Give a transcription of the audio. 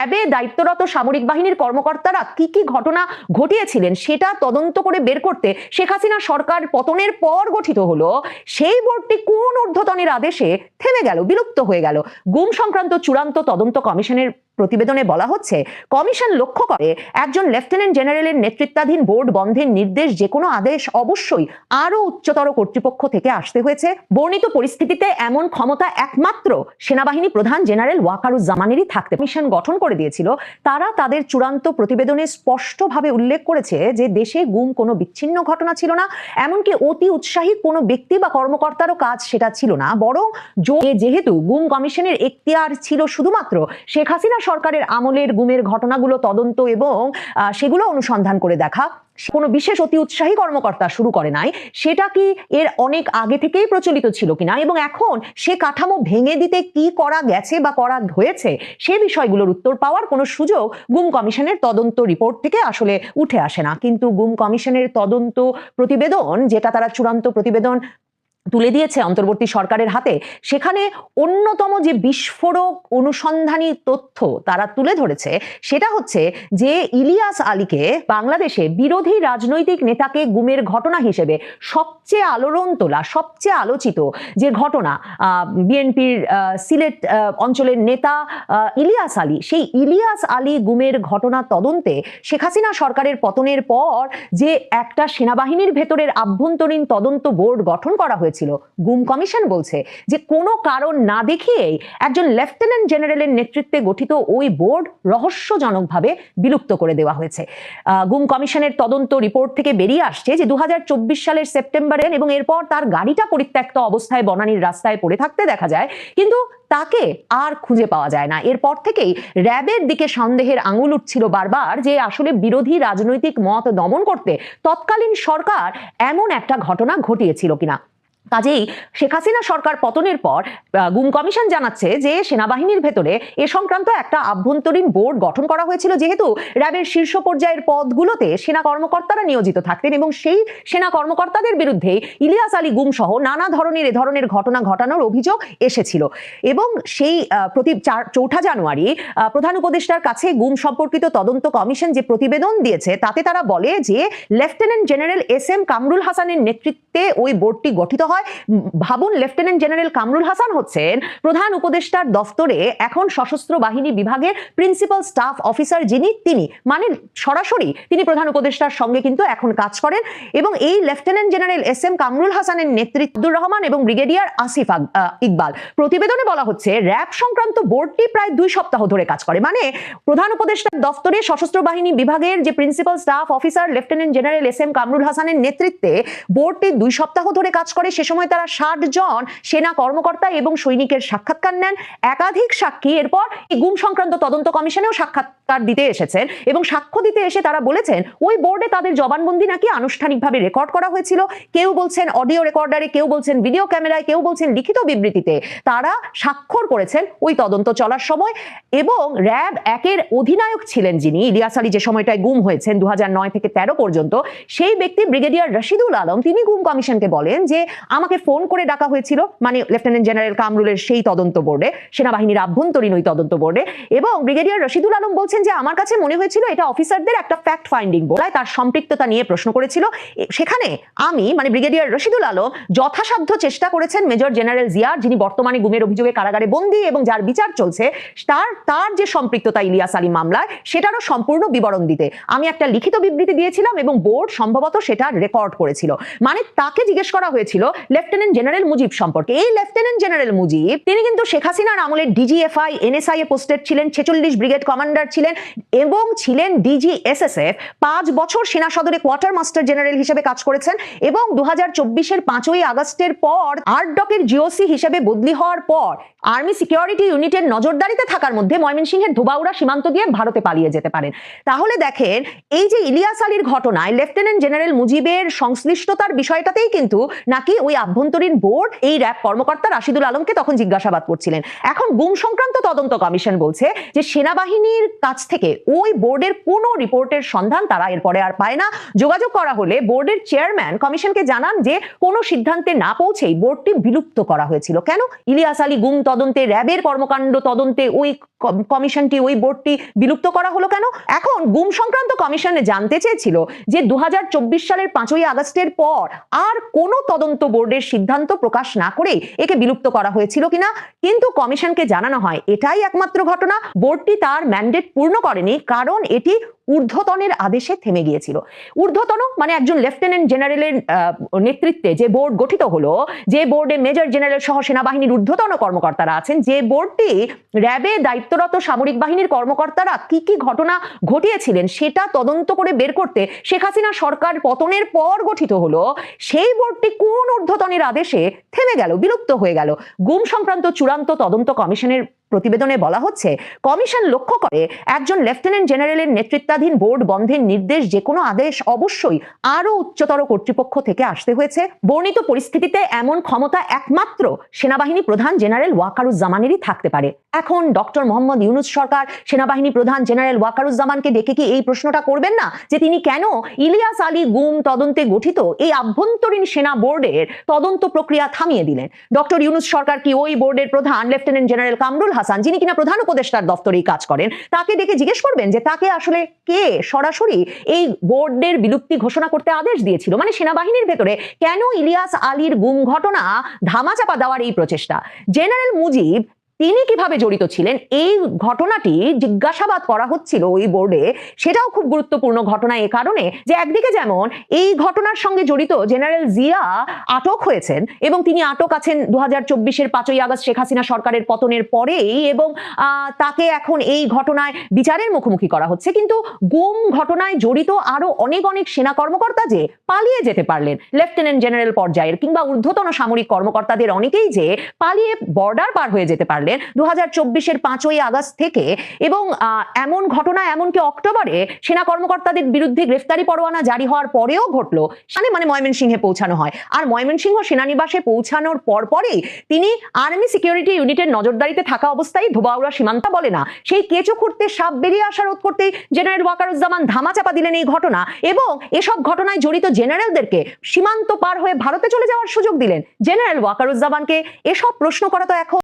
র্যাবে দায়িত্বরত সামরিক বাহিনীর কর্মকর্তারা কি কি ঘটনা ঘটিয়েছিলেন সেটা তদন্ত করে বের করতে শেখ হাসিনা সরকার পতনের পর গঠিত হলো সেই বোর্ডটি কোন ঊর্ধ্বতনের আদেশে থেমে গেল, বিলুপ্ত হয়ে গেল। গুম সংক্রান্ত চূড়ান্ত তদন্ত কমিশনের প্রতিবেদনে বলা হচ্ছে, কমিশন লক্ষ্য করে একজন লেফটেন্যান্ট জেনারেলের নেতৃত্বাধীন বোর্ড বন্ধের নির্দেশ যে কোনো আদেশ অবশ্যই আরো উচ্চতর কর্তৃপক্ষ থেকে আসতে হয়েছে। বর্ণিত পরিস্থিতিতে এমন ক্ষমতা একমাত্র সেনাবাহিনী প্রধান জেনারেল ওয়াকারুজ্জামানেরই থাকতে কমিশন গঠন করে দিয়েছিল। তারা তাদের চূড়ান্ত প্রতিবেদনে স্পষ্টভাবে উল্লেখ করেছে যে দেশে গুম কোনো বিচ্ছিন্ন ঘটনা ছিল না, এমনকি অতি উৎসাহী কোনো ব্যক্তি বা কর্মকর্তারও কাজ সেটা ছিল না, বরং যেহেতু গুম কমিশনের এখতিয়ার ছিল শুধুমাত্র শেখ হাসিনা সরকারের আমলের গুমের ঘটনাগুলো তদন্ত এবং সেগুলো অনুসন্ধান করে দেখা, কোনো বিশেষ অতি উৎসাহী কর্মকর্তা শুরু করে নাই, সেটা কি এর অনেক আগে থেকেই প্রচলিত ছিল কিনা এবং এখন সে কাঠামো ভেঙে দিতে কি করা গেছে বা করা হয়েছে সে বিষয়গুলোর উত্তর পাওয়ার কোনো সুযোগ গুম কমিশনের তদন্ত রিপোর্ট থেকে আসলে উঠে আসে না। কিন্তু গুম কমিশনের তদন্ত প্রতিবেদন, যেটা তারা চূড়ান্ত প্রতিবেদন তুলে দিয়েছে অন্তর্বর্তী সরকারের হাতে, সেখানে অন্যতম যে বিস্ফোরক অনুসন্ধানী তথ্য তারা তুলে ধরেছে সেটা হচ্ছে যে ইলিয়াস আলীকে বাংলাদেশে বিরোধী রাজনৈতিক নেতাকে গুমের ঘটনা হিসেবে সবচেয়ে আলোড়ন তোলা, সবচেয়ে আলোচিত যে ঘটনা, বিএনপির সিলেট অঞ্চলের নেতা ইলিয়াস আলী, সেই ইলিয়াস আলী গুমের ঘটনা তদন্তে শেখ হাসিনা সরকারের পতনের পর যে একটা সেনাবাহিনীর ভেতরের আভ্যন্তরীণ তদন্ত বোর্ড গঠন করা হয়েছিল, গুম কমিশন বলছে যে কোনো কারণ না দেখিয়েই একজন লেফটেন্যান্ট জেনারেলের নেতৃত্বে গঠিত ওই বোর্ড রহস্যজনকভাবে বিলুপ্ত করে দেওয়া হয়েছে। গুম কমিশনের তদন্ত রিপোর্ট থেকে বেরিয়ে আসছে যে 2024 সালের সেপ্টেম্বরে এবং এরপর তার গাড়িটা পরিত্যক্ত অবস্থায় বনানীর রাস্তায় পড়ে থাকতে দেখা যায়, কিন্তু তাকে আর খুঁজে পাওয়া যায় না। এরপর থেকেই র্যাবের দিকে সন্দেহের আঙুল উঠছিল বারবার যে আসলে বিরোধী রাজনৈতিক মত দমন করতে তৎকালীন সরকার এমন একটা ঘটনা ঘটিয়েছিল কিনা। কাজেই শেখ হাসিনা সরকার পতনের পর গুম কমিশন জানাচ্ছে যে সেনাবাহিনীর ভেতরে এ সংক্রান্ত একটা আভ্যন্তরীণ বোর্ড গঠন করা হয়েছিল, যেহেতু র্যাবের শীর্ষ পর্যায়ের পদগুলোতে সেনা কর্মকর্তারা নিয়োজিত থাকতেন এবং সেই সেনা কর্মকর্তাদের বিরুদ্ধে ইলিয়াস আলী গুম সহ নানা ধরনের এ ধরনের ঘটনা ঘটানোর অভিযোগ এসেছিল। এবং সেই 4 জানুয়ারি প্রধান উপদেষ্টার কাছে গুম সম্পর্কিত তদন্ত কমিশন যে প্রতিবেদন দিয়েছে তাতে তারা বলে যে লেফটেন্যান্ট জেনারেল SM কামরুল হাসানের নেতৃত্বে ওই বোর্ডটি গঠিত হয়। ভাবুন, লেফটেন্যান্ট জেনারেল কামরুল হাসান হচ্ছেন প্রধান উপদেষ্টার দফতরে এখন সশস্ত্র বাহিনী বিভাগের প্রিন্সিপাল স্টাফ অফিসার, তিনি মানে সরাসরি তিনি প্রধান উপদেষ্টার সঙ্গে কিন্তু এখন কাজ করেন। এবং এই লেফটেন্যান্ট জেনারেল SM কামরুল হাসানের নেতৃত্বে আব্দুর রহমান এবং ব্রিগেডিয়ার আসিফ ইকবাল। প্রতিবেদনে বলা হচ্ছে র্যাব সংক্রান্ত বোর্ডটি প্রায় 2 সপ্তাহ ধরে কাজ করে, মানে প্রধান উপদেষ্টার দফতরে সশস্ত্র বাহিনী বিভাগের যে principal staff officer lieutenant general SM Kamrul হাসানের নেতৃত্বে বোর্ডটি 2 সপ্তাহ ধরে কাজ করে। সে সময় তারা 60 জন সেনা কর্মকর্তা এবং সৈনিকের সাক্ষাৎকার নেন, একাধিক সাক্ষী এরপর গুম সংক্রান্ত তদন্ত কমিশনেও সাক্ষাৎকার দিতে এসেছেন এবং সাক্ষ্য দিতে এসে তারা বলেছেন ওই বোর্ডে তাদের জবানবন্দি নাকি আনুষ্ঠানিকভাবে রেকর্ড করা হয়েছিল। কেউ বলছেন অডিও রেকর্ডারে, কেউ বলছেন ভিডিও ক্যামেরায়, কেউ বলছেন লিখিত বিবৃতিতে তারা স্বাক্ষর করেছেন ওই তদন্ত চলার সময়। এবং র্যাব 1-এর অধিনায়ক ছিলেন যিনি, ইলিয়াস আলী যে সময়টায় গুম হয়েছেন 2009 থেকে 13 পর্যন্ত, সেই ব্যক্তি ব্রিগেডিয়ার রশিদুল আলম, তিনি গুম কমিশনকে বলেন যে আমাকে ফোন করে ডাকা হয়েছিল, মানে লেফটেন্যান্ট জেনারেল কামরুলের সেই তদন্ত বোর্ডে, সেনাবাহিনীর আভ্যন্তরীণ ওই তদন্ত বোর্ডে। এবং ব্রিগেডিয়ার রশিদুল আলম বলছেন যে আমার কাছে মনে হয়েছিল এটা অফিসারদের একটা ফ্যাক্ট ফাইন্ডিং বোর্ড, তার সম্পৃক্ততা নিয়ে প্রশ্ন করেছিল। সেখানে আমি মানে ব্রিগেডিয়ার রশিদুল আলম যথাসাধ্য চেষ্টা করেছেন মেজর জেনারেল জিয়ার, যিনি বর্তমানে গুমের অভিযোগে কারাগারে বন্দী এবং যার বিচার চলছে, তার যে সম্পৃক্ততা ইলিয়াস আলী মামলায় সেটারও সম্পূর্ণ বিবরণ দিতে। আমি একটা লিখিত বিবৃতি দিয়েছিলাম এবং বোর্ড সম্ভবত সেটা রেকর্ড করেছিল। মানে তাকে জিজ্ঞেস করা হয়েছিল লেফটেন্যান্ট জেনারেল মুজিব সম্পর্কে। এই লেফটেন্যান্ট জেনারেল মুজিব তিনি কিন্তু শেখ হাসিনার আমলে DGFI NSI এ পোস্টেড ছিলেন, 46 ব্রিগেড কমান্ডার ছিলেন এবং ছিলেন DG SSF, 5 বছর সেনা সদরে কোয়ার্টার মাস্টার জেনারেল হিসেবে কাজ করেছেন এবং 2024-এর 5ই আগস্টের পর আর্টডকের GOC হিসেবে বদলি হওয়ার পর আর্মি সিকিউরিটি ইউনিটের নজরদারিতে থাকার মধ্যে ময়মনসিংহের ধোবাউড়া সীমান্ত দিয়ে ভারতে পালিয়ে যেতে পারেন। তাহলে দেখেন এই যে ইলিয়াস আলীর ঘটনায় লেফটেন্যান্ট জেনারেল মুজিবের সংশ্লিষ্টতার বিষয়টাতেই কিন্তু নাকি ওই ওই আভ্যন্তরীণ বোর্ড এই র্যাব কর্মকর্তা রাশিদুল আলমকে তখন জিজ্ঞাসাবাদ করছিলেন। এখন গুম সংক্রান্ত তদন্ত কমিশন বলছে যে সেনাবাহিনীর কাছ থেকে ওই বোর্ডের কোনো রিপোর্টের সন্ধান তারা এরপরে আর পায় না। যোগাযোগ করা হলে বোর্ডের চেয়ারম্যান কমিশনকে জানান যে কোনো সিদ্ধান্তে না পৌঁছেই বোর্ডটি বিলুপ্ত করা হয়েছিল। কেন? ইলিয়াস আলী গুম তদন্তে, র্যাবের কর্মকাণ্ড তদন্তে ওই কমিশনটি, ওই বোর্ডটি বিলুপ্ত করা হলো কেন? এখন গুম সংক্রান্ত কমিশনে জানতে চেয়েছিল যে 2024 সালের 5ই আগস্টের পর আর কোনো তদন্ত বোর্ডের সিদ্ধান্ত প্রকাশ না করে একে বিলুপ্ত করা হয়েছিল কিনা, কিন্তু কমিশনকে জানানো হয় এটাই একমাত্র ঘটনা। বোর্ডটি তার ম্যান্ডেট পূর্ণ করেনি কারণ এটি ঊর্ধ্বতনের আদেশে থেমে গিয়েছিল। ঊর্ধ্বতন মানে একজন লেফটেন্যান্ট জেনারেলের নেতৃত্বে যে বোর্ড গঠিত হলো, যে বোর্ডে মেজর জেনারেল সহ সেনাবাহিনীর ঊর্ধ্বতন কর্মকর্তারা আছেন, যে বোর্ডটি র্যাবে দায়িত্বরত সামরিক বাহিনীর কর্মকর্তারা কি কি ঘটনা ঘটিয়েছিলেন সেটা তদন্ত করে বের করতে শেখ হাসিনা সরকার পতনের পর গঠিত হলো, সেই বোর্ডটি কোন ঊর্ধ্বতনের আদেশে থেমে গেল, বিলুপ্ত হয়ে গেল। গুম সংক্রান্ত চূড়ান্ত তদন্ত কমিশনের প্রতিবেদনে বলা হচ্ছে কমিশন লক্ষ্য করে একজন লেফটেন্যান্ট জেনারেলের নেতৃত্বাধীন বোর্ড বন্ধের নির্দেশ যে কোনো আদেশ অবশ্যই আরো উচ্চতর কর্তৃপক্ষ থেকে আসতে হয়েছে। বর্ণিত পরিস্থিতিতে এমন ক্ষমতা একমাত্র সেনাবাহিনী প্রধান জেনারেল ওয়াকারুজ্জামানেরই থাকতে পারে। এখন ডক্টর মোহাম্মদ ইউনূস সরকার সেনাবাহিনী প্রধান জেনারেল ওয়াকারুজ্জামানকে ডেকে কি এই প্রশ্নটা করবেন না যে তিনি কেন ইলিয়াস আলী গুম তদন্তে গঠিত এই আভ্যন্তরীণ সেনা বোর্ডের তদন্ত প্রক্রিয়া থামিয়ে দিলেন? ডক্টর ইউনূস সরকার কি ওই বোর্ডের প্রধান লেফটেন্যান্ট জেনারেল কামরুল হাসান, যিনি কিনা প্রধান উপদেষ্টার দপ্তরেই কাজ করেন, তাকে ডেকে জিজ্ঞেস করবেন যে তাকে আসলে কে সরাসরি এই বোর্ডের বিলুপ্তি ঘোষণা করতে আদেশ দিয়েছিল? মানে সেনাবাহিনীর ভেতরে কেন ইলিয়াস আলীর গুম ঘটনা ধামাচাপা দেওয়ার এই প্রচেষ্টা? জেনারেল মুজিব তিনি কিভাবে জড়িত ছিলেন এই ঘটনাটি জিজ্ঞাসাবাদ করা হচ্ছিল ওই বোর্ডে, সেটাও খুব গুরুত্বপূর্ণ ঘটনা এ কারণে যে একদিকে যেমন এই ঘটনার সঙ্গে জড়িত জেনারেল জিয়া আটক হয়েছেন এবং তিনি আটক আছেন 2024-এর 5ই আগস্ট শেখ হাসিনা সরকারের পতনের পরেই, এবং তাকে এখন এই ঘটনায় বিচারের মুখোমুখি করা হচ্ছে, কিন্তু গুম ঘটনায় জড়িত আরো অনেক অনেক সেনা কর্মকর্তা যে পালিয়ে যেতে পারলেন, লেফটেন্যান্ট জেনারেল পর্যায়ের কিংবা ঊর্ধ্বতন সামরিক কর্মকর্তাদের অনেকেই যে পালিয়ে বর্ডার পার হয়ে যেতে পারলেন 2024-এর 5ই আগস্ট থেকে, এবং এমন ঘটনা এমনকি অক্টোবরে সেনা কর্মকর্তাদের বিরুদ্ধে গ্রেফতারি পরোয়ানা জারি হওয়ার পরেও ঘটলো। মানে ময়মনসিংহে পৌঁছানো হয়, আর ময়মনসিংহ সেনানিবাসে পৌঁছানোর পরপরই তিনি আর্মি সিকিউরিটি ইউনিটের নজরদারিতে থাকা অবস্থায় ধোবাউড়া সীমান্ত বলে না সেই কেঁচো খুঁড়তে সাপ বেরিয়ে আসা রোধ করতেই জেনারেল ওয়াকারুজ্জামান ধামাচাপা দিলেন এই ঘটনা, এবং এসব ঘটনায় জড়িত জেনারেলদেরকে সীমান্ত পার হয়ে ভারতে চলে যাওয়ার সুযোগ দিলেন। জেনারেল ওয়াকারুজ্জামানকে এসব প্রশ্ন করা তো এখন